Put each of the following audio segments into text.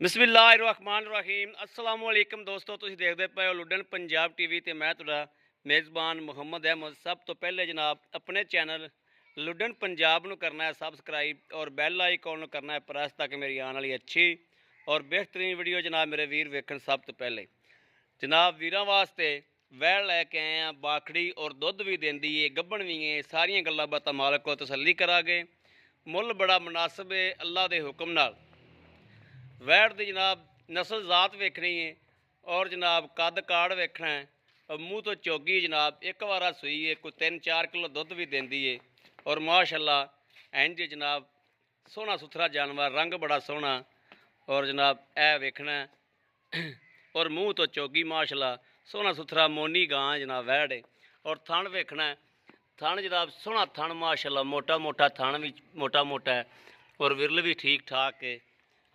बिस्मिल्लाहिर्रहमानिर्रहीम अस्सलाम वालेकुम दोस्तों, तुसीं देखदे पए हो लुडन पंजाब टीवी ते मैं तुहाडा मेज़बान मुहम्मद अहमद। सब तो पहले जनाब अपने चैनल लुडन पंजाब नूं करना है सबसक्राइब और बैल आइकॉन नूं करना है प्रेस ताकि मेरी आने वाली अच्छी और बेहतरीन वीडियो जनाब मेरे वीर वेखण। सब तो पहले जनाब वीरां वास्ते वैल लैके आए हैं, बाखड़ी और दुध भी देंदी है, गब्बण भी है। सारियां गल्लां बातां मालक को तसल्ली करांगे। मुल बड़ा मुनासिब है अल्लाह दे हुक्म नाल। वैड़ की जनाब नस्ल जात वेखनी है और जनाब कद काड़ वेखना है और मूँह तो चौगी जनाब एक बार सूई है, कोई 3-4 किलो दुध भी देंदी है और माशाअल्लाह इंज जनाब सोहना सुथरा जानवर, रंग बड़ा सोहना और जनाब ए वेखना है और मूँह तो चौगी माशाअल्लाह सोहना सुथरा मोनी गां जनाब वैड़ है। और थण वेखना है, थण जनाब सोहना थण माशाअल्लाह, मोटा मोटा थण भी मोटा मोटा है और विरल भी ठीक ठाक है।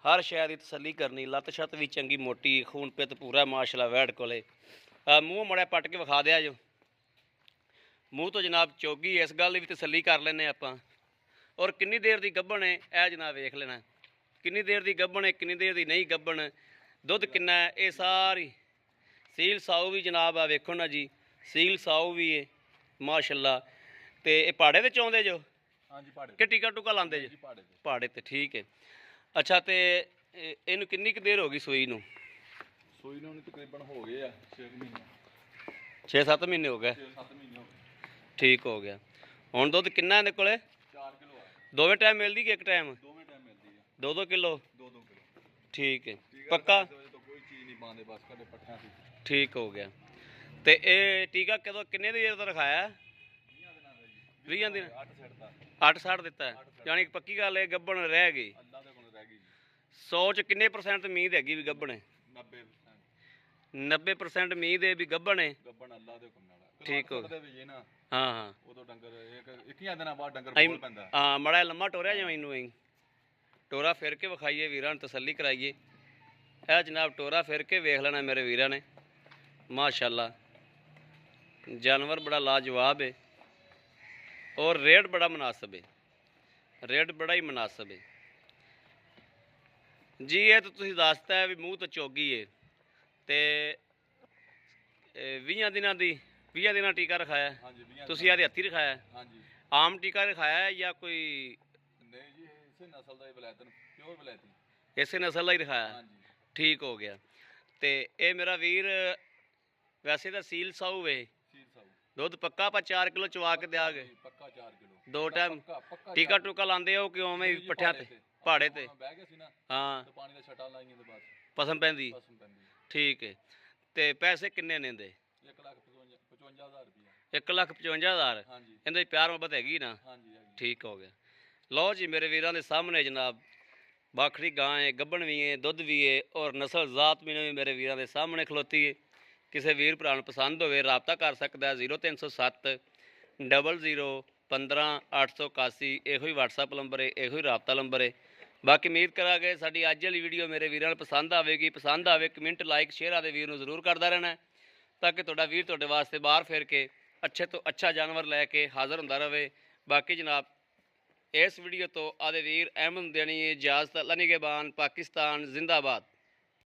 हर शय की तसली करनी, लत्त छत भी चंगी मोटी, खून पित पूरा माशाअल्लाह वैड़ कोले। मूँह मड़ा पट के विखा दिया जो, मूँह तो जनाब चौगी, इस गल भी तसली कर लें आपां। और किन्नी देर की गब्बण है यह जनाब वेख लेना, किन्नी देर की गब्बण है किन्नी देर की नहीं गब्बण, दुध किन्ना है, ये सारी सील साऊ भी जनाब आ वेखो ना जी, सील साऊ भी है माशाअल्लाह। तो ये पहाड़े ते चौंदे जो कि टीका टूका लाते जो? पहाड़े ते, ठीक है। अच्छा, तो इन किन्नी क देर हो गई सूई नूं? सूई नूं तकरीबन हो गए 6-7 महीने हो गए। ठीक हो गया। हुण दुध किन्ना इहदे कोले? 4 किलो दोवें टाइम मिलदी कि एक टाइम? दोवें टाइम मिलदी है। 2-2 किलो? 2-2 किलो। ठीक है, पक्का? तो कोई चीज़ नहीं पाते, बस कदे पट्ठा सी। ठीक हो गया। तो ये टीका कदों किन्ने देर दा रखाया? 20 दिन? 8-60 दिता है, यानी कि पक्की गल है गब्बण रह गई। 100 च किन्ने परसेंट उम्मीद हैगी भी गब्बण है? 90% उम्मीद है भी गब्बण है। ठीक हो गया। हाँ हाँ हाँ, मड़ा लम्मा टोरिया जो मैनू टोरा फिर के विखाइए वीरां नूं तसल्ली कराइए। यह जनाब टोरा फिर के वेख लेना मेरे वीरां ने माशाअल्लाह, जानवर बड़ा लाजवाब है और रेट बड़ा मुनासिब है, रेट बड़ा ही मुनासिब है जी। ये तो तुसीं दसता है भी मूँह तो चौगी है तो 20 दिनों की 20 दिन टीका रखाया? तुसीं आदे हत्थी रखाया? आम टीका रखाया है या कोई इसे नस्ल का ही रखाया? ठीक हो गया। तो ये मेरा वीर वैसे तो सील साऊ है, दुध पक्का पर 4 किलो चवा के दिया गए? 2 टाइम टीका टूका लाते हो कि उवें ही पट्ठियां ते पहाड़े ते? हाँ, पसम पैंदी? ठीक है। तो पैसे किन्ने ने दे? 1,55,000। इहदे प्यार मुहब्बत हैगी ना? ठीक हो गया। लो जी मेरे वीरां दे सामने जनाब बाखड़ी गां है, गब्बण भी है, दुध भी है और नस्ल जात भी मेरे वीरां दे सामने खलोती है। किसी वीर भरा नूं पसंद होवे राबता कर सकता है 0307 00 15 881। इहो ही व्हाट्सअप नंबर है, इहो ही राबता नंबर है। बाकी उम्मीद करा कि साडी अज वाली वीडियो मेरे वीरां नूं पसंद आवेगी। पसंद आवे कमेंट लाइक शेयर आदे वीर नूं जरूर करदा रहना है ताकि तुहाडा वीर तुहाडे वास्ते बाहर फिर के अच्छे तो अच्छा जानवर लैके हाज़र हुंदा रहे। बाकी जनाब इस वीडियो तो आदे वीर अहमद देनी इजाज़त। अल्लाह निगहबान, पाकिस्तान जिंदाबाद।